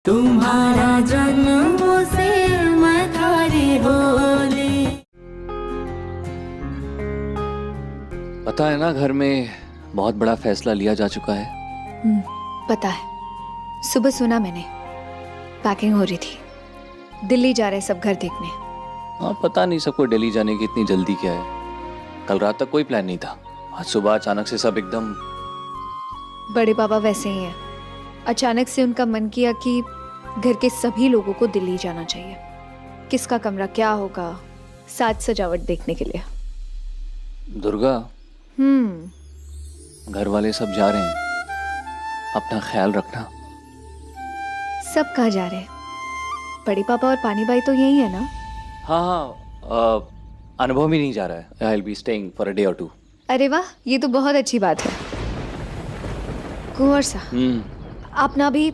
तुम्हारा जन्म से मैं थारी होली। पता है ना, घर में बहुत बड़ा फैसला लिया जा चुका है। पता है, सुबह सुना मैंने। पैकिंग हो रही थी, दिल्ली जा रहे सब घर देखने। हाँ, पता नहीं सबको दिल्ली जाने की इतनी जल्दी क्या है। कल रात तक कोई प्लान नहीं था, आज सुबह अचानक से सब एकदम। बड़े पापा वैसे ही हैं। अचानक से उनका मन किया कि घर के सभी लोगों को दिल्ली जाना चाहिए। किसका कमरा क्या होगा, साज सजावट देखने के लिए। दुर्गा, घर वाले सब जा रहे हैं, अपना ख्याल रखना। सब कहाँ जा रहे हैं? बड़े पापा और पानी भाई तो यही है ना? हाँ, अनुभव भी नहीं जा रहा है। I will be staying for a day और टू। अरे वाह, ये तो बहुत अच्छी बात है। कुंवर सा, आप ना भी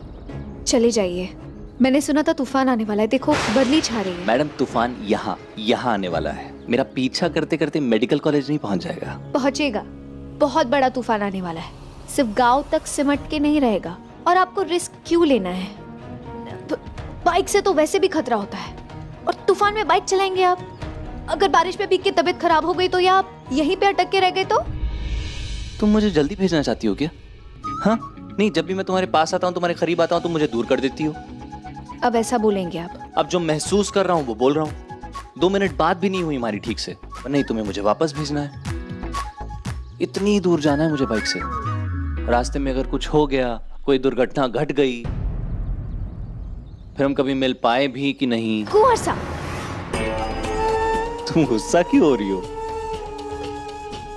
चले जाइए। मैंने सुना था तूफान आने वाला है, देखो बदली छा रही है। मैडम, तूफान यहाँ आने वाला है। मेरा पीछा करते करते मेडिकल कॉलेज नहीं पहुंच जाएगा। पहुंचेगा, बहुत बड़ा तूफान आने वाला है। सिर्फ गांव तक सिमट के नहीं रहेगा। और आपको रिस्क क्यों लेना है? बाइक से तो वैसे भी खतरा होता है, और तूफान में बाइक चलाएंगे आप? अगर बारिश में भीग के तबीयत खराब हो गई तो, या आप यहीं पे अटक के रह गए तो? तुम मुझे जल्दी भेजना चाहती हो क्या? हाँ, नहीं, जब भी मैं तुम्हारे पास आता हूँ, तुम्हारे करीब आता हूँ, तुम मुझे दूर कर देती हो। अब ऐसा बोलेंगे आप? अब जो महसूस कर रहा हूँ वो बोल रहा हूँ। 2 मिनट बात भी नहीं हुई हमारी ठीक से, नहीं तुम्हें मुझे वापस भेजना है। इतनी दूर जाना है मुझे बाइक से। रास्ते में अगर कुछ हो गया, कोई दुर्घटना घट गई, फिर हम कभी मिल पाए भी कि नहीं। कुंवर सा, तुम गुस्सा क्यों हो रही हो?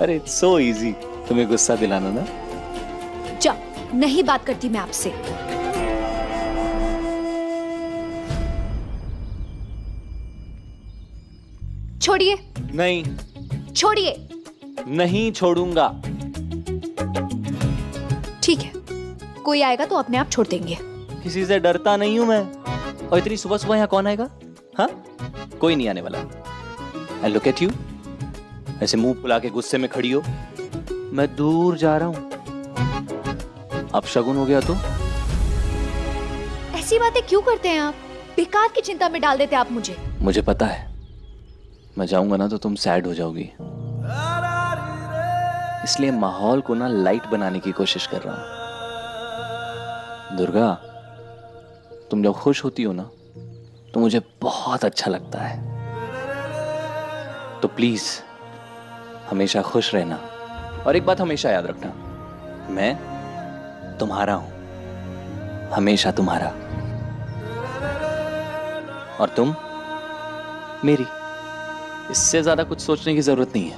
अरे इट्स सो इजी तुम्हें गुस्सा दिलाना ना। जा, नहीं बात करती मैं आपसे। छोड़िए। नहीं, छोड़िए। नहीं छोड़ूंगा। ठीक है, कोई आएगा तो अपने आप छोड़ देंगे। किसी से डरता नहीं हूं मैं। और इतनी सुबह सुबह यहाँ कौन आएगा? हाँ, कोई नहीं आने वाला। एंड लुक एट यू, ऐसे मुंह फुला के गुस्से में खड़ी हो। मैं दूर जा रहा हूं। अब शगुन हो गया तो? ऐसी बातें क्यों करते हैं आप? बेकार की चिंता में डाल देते आप मुझे। मुझे पता है, मैं जाऊंगा ना तो तुम सैड हो जाओगी, इसलिए माहौल को ना लाइट बनाने की कोशिश कर रहा हूं। दुर्गा, तुम जब खुश होती हो ना तो मुझे बहुत अच्छा लगता है। तो प्लीज हमेशा खुश रहना। और एक बात हमेशा याद रखना, मैं तुम्हारा हूं, हमेशा तुम्हारा। और तुम मेरी। इससे ज्यादा कुछ सोचने की जरूरत नहीं है।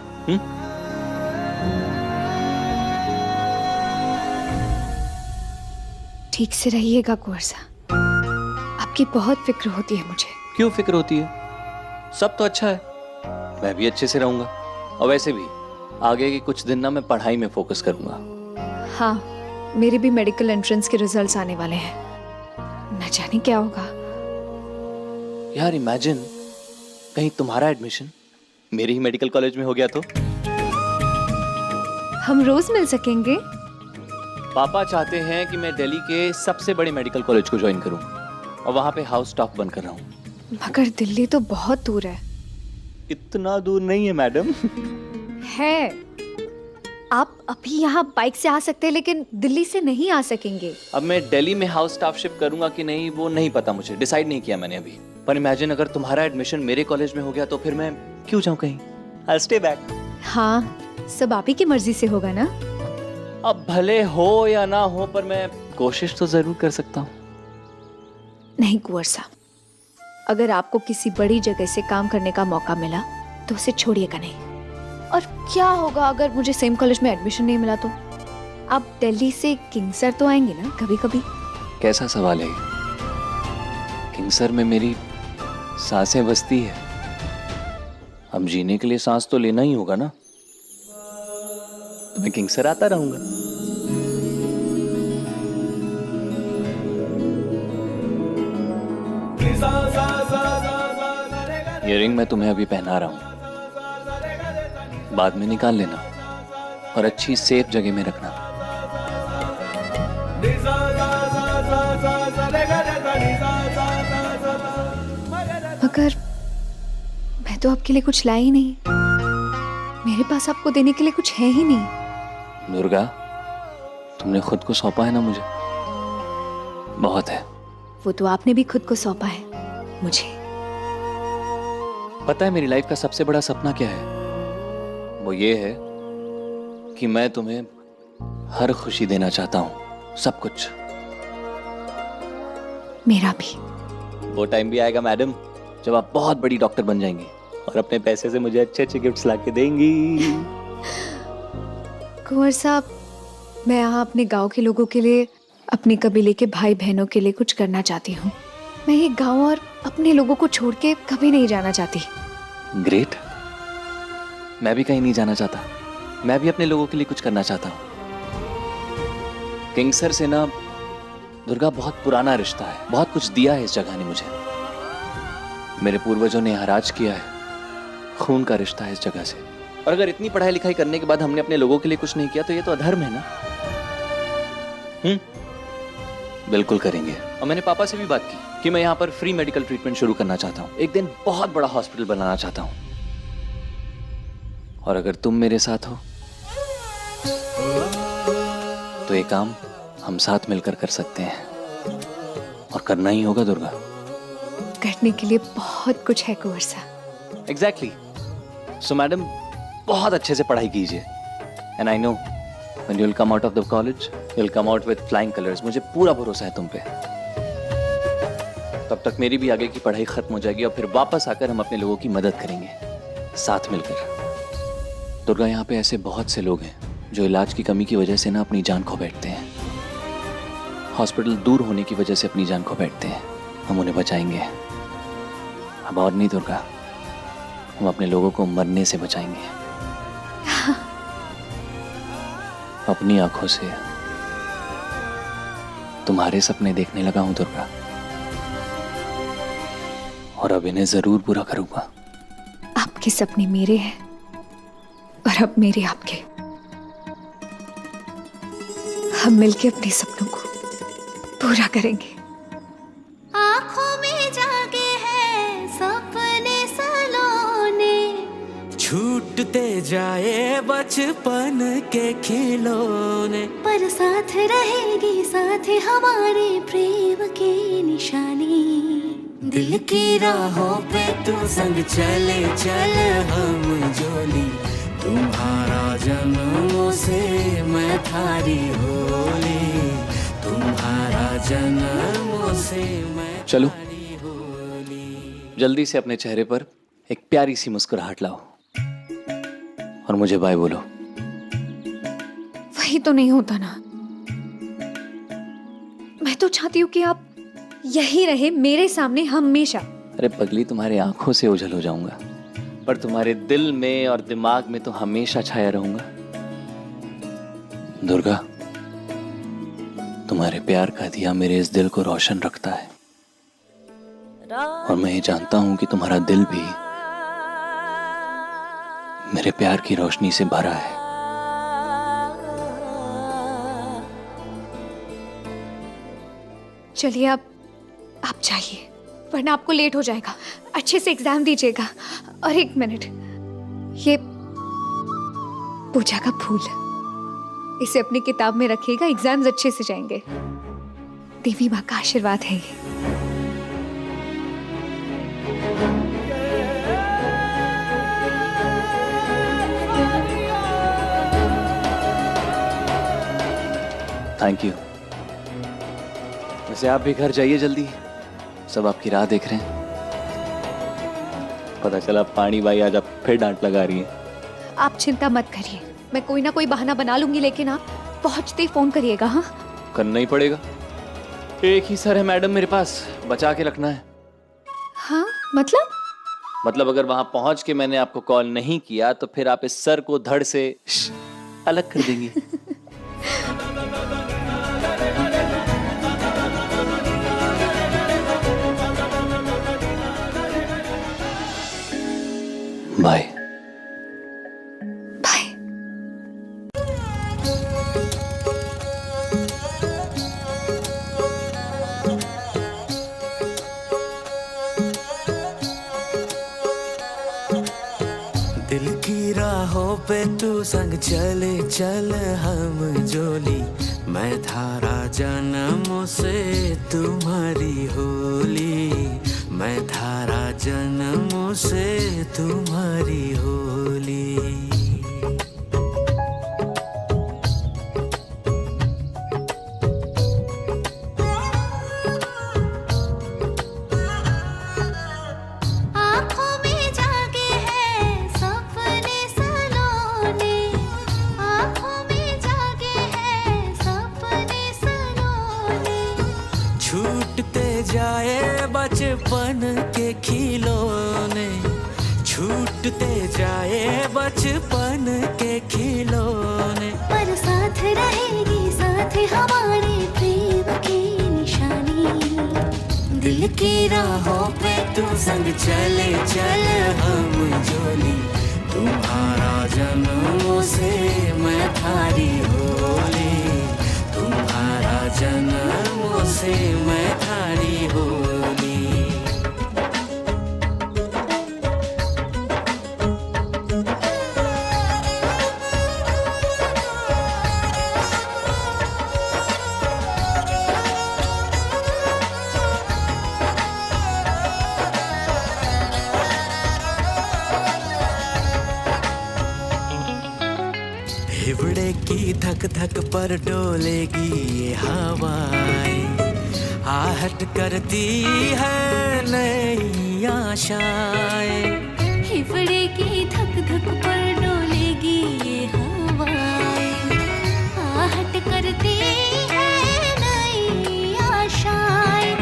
ठीक से रहिएगा कुंवर सा, आपकी बहुत फिक्र होती है मुझे। क्यों फिक्र होती है? सब तो अच्छा है, मैं भी अच्छे से रहूंगा। और वैसे भी आगे के कुछ दिन ना मैं पढ़ाई में फोकस करूंगा। हाँ, मेरे भी मेडिकल एंट्रेंस के रिजल्ट्स आने वाले हैं। न जाने क्या होगा। यार इमेजिन, कहीं तुम्हारा एडमिशन मेरे ही मेडिकल कॉलेज में हो गया तो? हम रोज मिल सकेंगे। पापा चाहते हैं कि मैं दिल्ली के सबसे बड़े मेडिकल कॉलेज को ज्वाइन करूं, और वहां पे हाउस स्टाफ बन कर रहा हूं। मगर दिल्ली तो बहुत दूर है। इतना दूर नहीं है मैडम। है, आप अभी यहाँ बाइक से आ सकते हैं, लेकिन दिल्ली से नहीं आ सकेंगे। अब मैं दिल्ली में हाउस स्टाफ शिफ्ट करूंगा कि नहीं वो नहीं पता मुझे, डिसाइड नहीं किया मैंने अभी। पर इमेजिन अगर तुम्हारा एडमिशन मेरे कॉलेज में हो गया तो फिर मैं क्यों जाऊं कहीं? I'll stay back। हाँ, सब आप ही की मर्जी से होगा ना। अब भले हो या ना हो, पर मैं कोशिश तो जरूर कर सकता हूँ। नहीं कुंवर साहब, अगर आपको किसी बड़ी जगह से काम करने का मौका मिला तो उसे छोड़िएगा नहीं। और क्या होगा अगर मुझे सेम कॉलेज में एडमिशन नहीं मिला तो? आप दिल्ली से किंगसर तो आएंगे ना कभी कभी? कैसा सवाल है? किंगसर में मेरी सांसें बसती है। अब जीने के लिए सांस तो लेना ही होगा ना, तो मैं किंगसर आता रहूंगा। ये रिंग मैं तुम्हें अभी पहना रहा हूं, बाद में निकाल लेना और अच्छी सेफ जगह में रखना। मगर मैं तो आपके लिए कुछ लाई ही नहीं। मेरे पास आपको देने के लिए कुछ है ही नहीं। दुर्गा, तुमने खुद को सौंपा है ना मुझे, बहुत है। वो तो आपने भी खुद को सौंपा है मुझे। पता है मेरी लाइफ का सबसे बड़ा सपना क्या है? वो ये है कि मैं तुम्हें हर खुशी देना चाहता हूं, सब कुछ। मेरा भी। वो टाइम भी आएगा मैडम जब आप बहुत बड़ी डॉक्टर बन जाएंगी और अपने पैसे से मुझे अच्छे अच्छे गिफ्ट्स लाके देंगी। कुंवर साहब, मैं यहाँ अपने गांव के लोगों के लिए, अपने कबीले के भाई बहनों के लिए कुछ करना चाहती हूँ। मैं ये गांव और अपने लोगों को छोड़ के कभी नहीं जाना चाहती। ग्रेट। मैं भी कहीं नहीं जाना चाहता। मैं भी अपने लोगों के लिए कुछ करना चाहता हूँ। किंग सर से ना दुर्गा बहुत पुराना रिश्ता है, बहुत कुछ दिया है इस जगह ने मुझे। मेरे पूर्वजों ने यहाँ राज किया है, खून का रिश्ता है इस जगह से। और अगर इतनी पढ़ाई लिखाई करने के बाद हमने अपने लोगों के लिए कुछ नहीं किया तो ये तो अधर्म है ना। बिल्कुल करेंगे। और मैंने पापा से भी बात की कि मैं यहाँ पर फ्री मेडिकल ट्रीटमेंट शुरू करना चाहता हूँ। एक दिन बहुत बड़ा हॉस्पिटल बनाना चाहता हूँ। और अगर तुम मेरे साथ हो तो ये काम हम साथ मिलकर कर सकते हैं, और करना ही होगा दुर्गा। करने के लिए बहुत कुछ है कुंवर साहब। एग्जैक्टली। सो मैडम, बहुत अच्छे से पढ़ाई कीजिए। And I know when you will come out of the college you will come out with flying colours. मुझे पूरा भरोसा है तुम पे। तब तक मेरी भी आगे की पढ़ाई खत्म हो जाएगी और फिर वापस आकर हम अपने लोगों की मदद करेंगे साथ मिलकर। दुर्गा, यहाँ पे ऐसे बहुत से लोग हैं जो इलाज की कमी की वजह से ना अपनी जान खो बैठते हैं। हॉस्पिटल दूर होने की वजह से अपनी जान खो बैठते हैं। हम उन्हें बचाएंगे। अब और नहीं दुर्गा, हम अपने लोगों को मरने से बचाएंगे। अपनी आंखों से तुम्हारे सपने देखने लगा हूं दुर्गा, और अब इन्हें जरूर पूरा करूंगा। आपके सपने मेरे हैं और अब मेरे आपके। हम मिलके अपने सपनों को पूरा करेंगे। आँखों में जागे हैं सपने सलोने, छूटते जाए बचपन के खिलौने, पर साथ रहेगी साथ हमारे प्रेम की निशानी। दिल की राहों पे तू संग चले चल हम जोली, तुम्हारा जन्मों से मैं थारी होली, तुम्हारा जन्मों से मैं चलो। थारी होली। जल्दी से अपने चेहरे पर एक प्यारी सी मुस्कुराहट लाओ और मुझे बाय बोलो। वही तो नहीं होता ना। मैं तो चाहती हूँ कि आप यही रहे मेरे सामने हमेशा। अरे पगली, तुम्हारे आंखों से ओझल हो जाऊंगा, पर तुम्हारे दिल में और दिमाग में तो हमेशा छाया रहूंगा। दुर्गा, तुम्हारे प्यार का दिया मेरे इस दिल को रोशन रखता है, और मैं ये जानता हूं कि तुम्हारा दिल भी मेरे प्यार की रोशनी से भरा है। चलिए आप जाइए, वरना आपको लेट हो जाएगा। अच्छे से एग्जाम दीजिएगा। और एक मिनट, ये पूजा का फूल, इसे अपनी किताब में रखिएगा। एग्जाम्स अच्छे से जाएंगे। देवी माँ का आशीर्वाद है ये। Thank you. वैसे आप भी घर जाइए जल्दी, सब आपकी राह देख रहे हैं। पता चला पानी बाई आज आप फिर डांट लगा रही है। आप चिंता मत करिए, मैं कोई ना कोई बहाना बना लूंगी, लेकिन आप पहुंचते ही फोन करिएगा। हाँ, करना ही पड़ेगा। एक ही सर है मैडम मेरे पास, बचा के रखना है। हाँ मतलब अगर वहां पहुंच के मैंने आपको कॉल नहीं किया तो फिर आप इस सर को धड़ से अलग कर देंगी। बाय। बाय। राहों पे तू संग चले चल हम जोली, मैं धारा जन्मों से तुम्हारी होली, मैं धारा जन्मों से तुम्हारी होली। आँखों में जागे हैं सपने सलोने, आँखों में जागे हैं सपने सलोने। छूटते जाए बचपन के खिलौने, छूटते जाए बचपन के खिलौने। पर साथ रहेगी साथ हमारे प्रेम की निशानी, दिल की राहों पे तू संग चले चल हम जोली, तुम्हारा जन्मों से मैं थारी होली, तुम्हारा जन्मों से मैं थारी होली। हिवड़े की धक धक पर डोलेगी ये हवाएं, आहट करती है नई आशाएं। हिफड़े की धक धक पर डोलेगी ये हवाएं, आहट करती है नई आशाएं।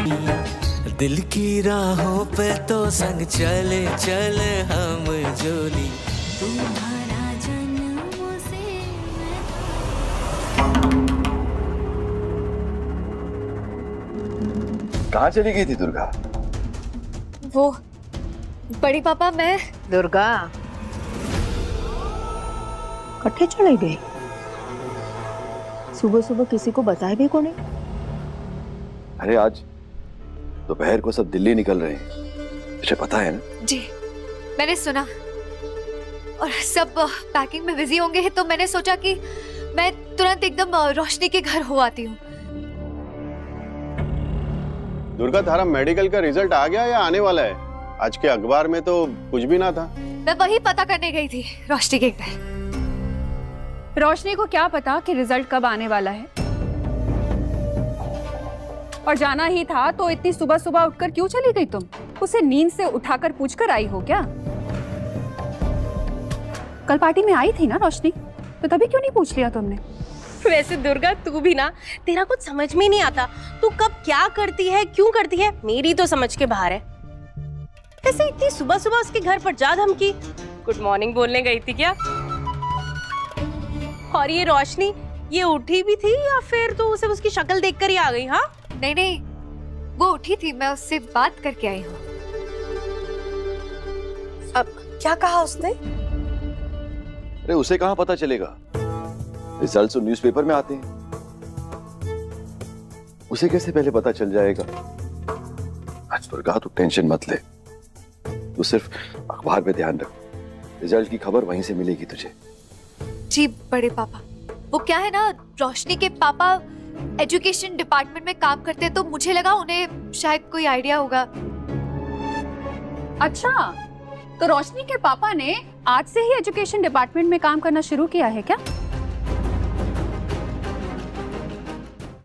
दिल की राहों पे तो संग चले चल हम जोली, तुम्हारा जन्मों से मैं कहाँ चली गई थी दुर्गा? वो बड़ी पापा मैं दुर्गा कट्ठे चले गए? सुबह सुबह किसी को बताए भी को नहीं? अरे आज दोपहर को सब दिल्ली निकल रहे हैं, तुझे पता है ना? जी मैंने सुना, और सब पैकिंग में बिजी होंगे, तो मैंने सोचा कि मैं तुरंत एकदम रोशनी के घर हो आती हूँ। दुर्गा तारा मेडिकल का रिजल्ट आ गया या आने वाला है? आज के अखबार में तो कुछ भी ना था। मैं वही पता करने गई थी रोशनी के घर। रोशनी को क्या पता कि रिजल्ट कब आने वाला है, और जाना ही था तो इतनी सुबह सुबह उठकर क्यों चली गई तुम? उसे नींद से उठाकर पूछकर आई हो क्या? कल पार्टी में आई थी ना रोशनी, तो तभी क्यों नहीं पूछ लिया तुमने? वैसे दुर्गा तू भी ना, तेरा कुछ समझ में नहीं आता, तू कब क्या करती है क्यों करती है, मेरी तो समझ के बाहर है। वैसे इतनी सुबह सुबह उसके घर पर जा धमकी, गुड मॉर्निंग बोलने गई थी क्या? और ये रोशनी, ये उठी भी थी या फिर तो उसे उसकी शक्ल देखकर ही आ गई? हाँ नहीं नहीं, वो उठी थी, मैं उससे बात करके आई हूँ। अब क्या कहा उसने? अरे उसे कहाँ पता चलेगा, रिजल्ट तो न्यूज़पेपर में आते हैं, उसे कैसे पहले पता चल जाएगा? आज दुर्गा तू टेंशन मत ले, तू सिर्फ अखबार पे ध्यान रख, रिजल्ट की खबर वहीं से मिलेगी तुझे। जी बड़े पापा, वो क्या है ना, रोशनी के पापा एजुकेशन डिपार्टमेंट में काम करते हैं, तो मुझे लगा उन्हें शायद कोई आइडिया होगा। अच्छा, तो रोशनी के पापा ने आज से ही एजुकेशन डिपार्टमेंट में काम करना शुरू किया है क्या?